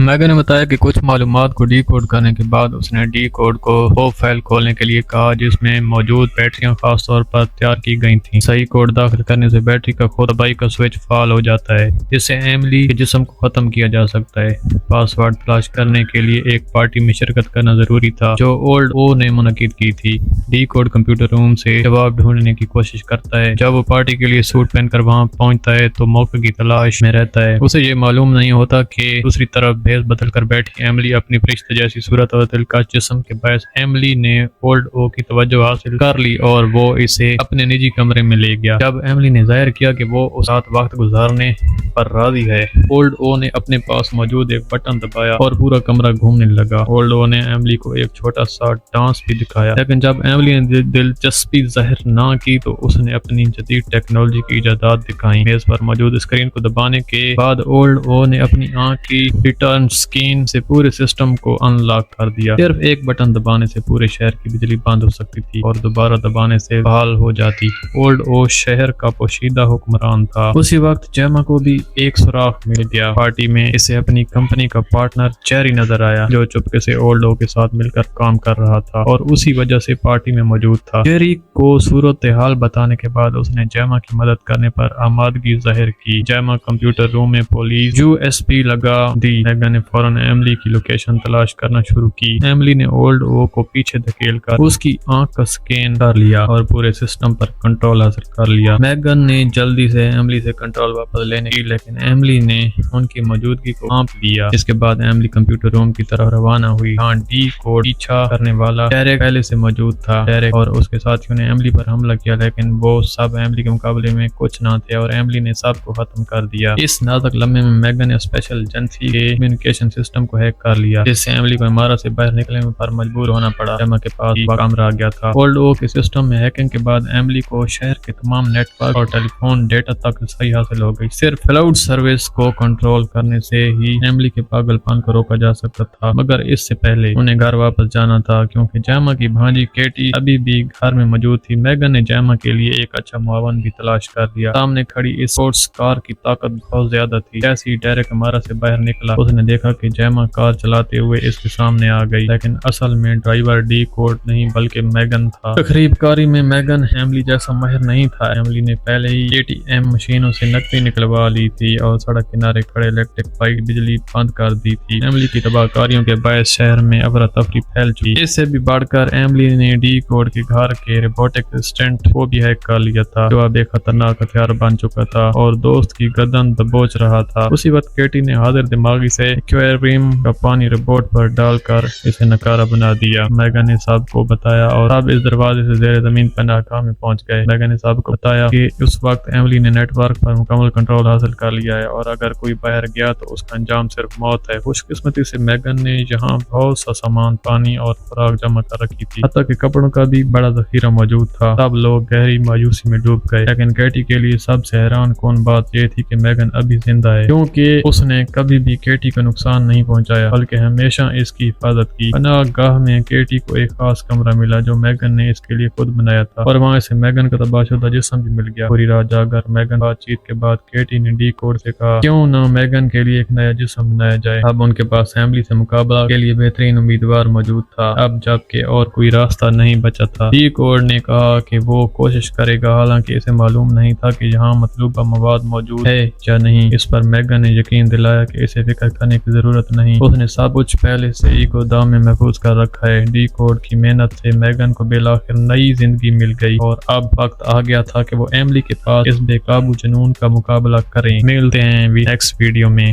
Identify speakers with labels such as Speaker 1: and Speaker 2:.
Speaker 1: میگن نے بتایا کہ کچھ معلومات کو ڈی کوڈ کرنے کے بعد اس نے ڈی کوڈ کو وہ فائل کھولنے کے لیے کہا جس میں موجود بیٹریاں خاص طور پر تیار کی گئی تھیں۔ صحیح کوڈ داخل کرنے سے بیٹری کا خود تباہی کا سوئچ فعال ہو جاتا ہے جس سے ایملی کے جسم کو ختم کیا جا سکتا ہے۔ پاس ورڈ تلاش کرنے کے لیے ایک پارٹی میں شرکت کرنا ضروری تھا جو اولڈ او نے منعقد کی تھی۔ ڈی کوڈ کمپیوٹر روم سے جواب ڈھونڈنے کی کوشش کرتا ہے۔ جب وہ پارٹی کے لیے سوٹ پہن کر وہاں پہنچتا ہے تو موقع کی تلاش میں رہتا ہے۔ اسے یہ معلوم نہیں ہوتا کہ دوسری طرف بھیس بدل کر بیٹھی ایملی اپنی فرشتے جیسی صورت اور دلکش جسم کے باعث ایملی نے اولڈ او کی توجہ حاصل کر لی اور وہ اسے اپنے نجی کمرے میں لے گیا۔ جب ایملی نے ظاہر کیا کہ وہ اس ساتھ وقت گزارنے پر راضی ہے، اولڈ او نے اپنے پاس موجود ایک بٹن دبایا اور پورا کمرہ گھومنے لگا۔ اولڈ او نے ایملی کو ایک چھوٹا سا ڈانس بھی دکھایا، لیکن جب ایملی نے دلچسپی ظاہر نہ کی تو اس نے اپنی جدید ٹیکنالوجی کی ایجادات دکھائیں۔ میز پر موجود اسکرین کو دبانے کے بعد اولڈ او نے اپنی آنکھ کی ریٹرن اسکرین سے پورے سسٹم کو ان لاک کر دیا۔ صرف ایک بٹن دبانے سے پورے شہر کی بجلی بند ہو سکتی تھی اور دوبارہ دبانے سے بحال ہو جاتی۔ اولڈ او شہر کا پوشیدہ حکمران تھا۔ اسی وقت جیما کو بھی ایک سوراخ مل گیا۔ پارٹی میں اسے اپنی کمپنی کا پارٹنر چیری نظر آیا جو چپکے سے اولڈ او کے ساتھ مل کر کام کر رہا تھا اور اسی وجہ سے پارٹی میں موجود تھا۔ چیری کو صورتحال بتانے کے بعد اس نے جیما کی مدد کرنے پر آمادگی ظاہر کی۔ جیما کمپیوٹر روم میں پولیس یو ایس پی لگا دی۔ میگن نے فوراً ایملی کی لوکیشن تلاش کرنا شروع کی۔ ایملی نے اولڈ او کو پیچھے دھکیل کر اس کی آنکھ کا سکین کر لیا اور پورے سسٹم پر کنٹرول حاصل کر لیا۔ میگن نے جلدی سے ایملی سے کنٹرول واپس لینے کی لیکن ایملی نے ان کی موجودگی کو بھانپ لیا۔ اس کے بعد ایملی کمپیوٹر روم کی طرف روانہ ہوئی جہاں ڈی کوڈ پیچھا کرنے والا ڈیریک پہلے سے موجود تھا۔ ڈیریک اور اس کے ساتھیوں نے ایملی پر حملہ کیا لیکن وہ سب ایملی کے مقابلے میں کچھ نہ تھے اور ایملی نے سب کو ختم کر دیا۔ اس نازک لمحے میں میگن نے اسپیشل ایجنسی کے کمیونیکیشن سسٹم کو ہیک کر لیا جس سے ایملی کو عمارت سے باہر نکلنے پر مجبور ہونا پڑا۔ جیما کے پاس کیمرہ آ گیا تھا۔ اولڈ او کے سسٹم میں ہیکنگ کے بعد ایملی کو شہر کے تمام نیٹ ورک اور ٹیلی فون ڈیٹا تک رسائی حاصل ہو گئی۔ صرف کلاؤڈ سروس کو کنٹرول کرنے سے ہی ایملی کے پاگل پن کو روکا جا سکتا تھا، مگر اس سے پہلے انہیں گھر واپس جانا تھا کیونکہ جیما کی بھانجی کیٹی ابھی بھی گھر میں موجود تھی۔ میگن نے جیما کے لیے ایک اچھا معاون بھی تلاش کر دیا۔ سامنے کھڑی اس اسپورٹس کار کی طاقت بہت زیادہ تھی۔ جیسے ہی ڈیریک عمارت سے باہر نکلا اس نے دیکھا کہ جیما کار چلاتے ہوئے اس کے سامنے آ گئی، لیکن اصل میں ڈرائیور ڈی کوڈ نہیں بلکہ میگن تھا۔ تقریب کاری میں میگن ایملی جیسا ماہر نہیں تھا۔ ایملی نے پہلے ہی اے ٹی ایم مشینوں سے نقدی نکلوا لی تھی اور سڑک کنارے کھڑے الیکٹرک بائک بجلی بند کر دی تھی۔ ایملی کی تباہ کاریوں کے باعث شہر میں افراتفری پھیل چکی۔ اس سے بھی بڑھ کر ایملی نے ڈی کوڈ کے گھر کے روبوٹک اسسٹنٹ کو بھی ہیک کر لیا تھا جو اب ایک خطرناک ہتھیار بن چکا تھا اور دوست کی گردن دبوچ رہا تھا۔ اسی وقت کیٹی نے حاضر دماغی سے ایکویریم کا پانی روبوٹ پر ڈال کر اسے نکارہ بنا دیا۔ میگن نے سب کو بتایا اور سب اس دروازے سے زیر زمین پناہ گاہ میں پہنچ گئے۔ میگن نے سب کو بتایا کہ اس وقت ایملی نے نیٹ ورک پر مکمل کنٹرول حاصل کر لیا ہے اور اگر کوئی باہر گیا تو اس کا انجام صرف موت ہے۔ خوش قسمتی سے میگن نے یہاں بہت سا سامان، پانی اور خوراک جمع کر رکھی تھی، حتیٰ کہ کپڑوں کا بھی بڑا ذخیرہ موجود تھا۔ سب لوگ گہری مایوسی میں ڈوب گئے لیکن کیٹی کے لیے سب سے حیران کن بات یہ تھی کہ میگن ابھی زندہ ہے کیونکہ اس نے کبھی بھی کیٹی کو نقصان نہیں پہنچایا بلکہ ہمیشہ اس کی حفاظت کی۔ پناہ گاہ میں کیٹی کو ایک خاص کمرہ ملا جو میگن نے اس کے لیے خود بنایا تھا اور وہاں سے میگن کا تباہ شدہ جسم بھی مل گیا۔ پوری رات جا کر میگن بات چیت کے بعد کیٹی نے ڈی کوڈ سے کہا کیوں نہ میگن کے لیے ایک نیا جسم بنایا جائے۔ اب ان کے پاس ایملی سے مقابلہ کے لیے بہترین امیدوار موجود تھا اب جبکہ اور کوئی راستہ نہیں بچا تھا۔ ڈی کوڈ نے کہا کہ وہ کوشش کرے گا حالانکہ اسے معلوم نہیں تھا کہ یہاں مطلوبہ مواد موجود ہے یا نہیں۔ اس پر میگن نے یقین دلایا کہ اسے فکر کرنے کی ضرورت نہیں، اس نے سب کچھ پہلے سے ہی گودام میں محفوظ کر رکھا ہے۔ ڈی کوڈ کی محنت سے میگن کو بالآخر نئی زندگی مل گئی اور اب وقت آ گیا تھا کہ وہ ایملی کے پاس اس بے قابو جنون کا مقابلہ کریں۔ ملتے ہیں نیکسٹ ویڈیو میں۔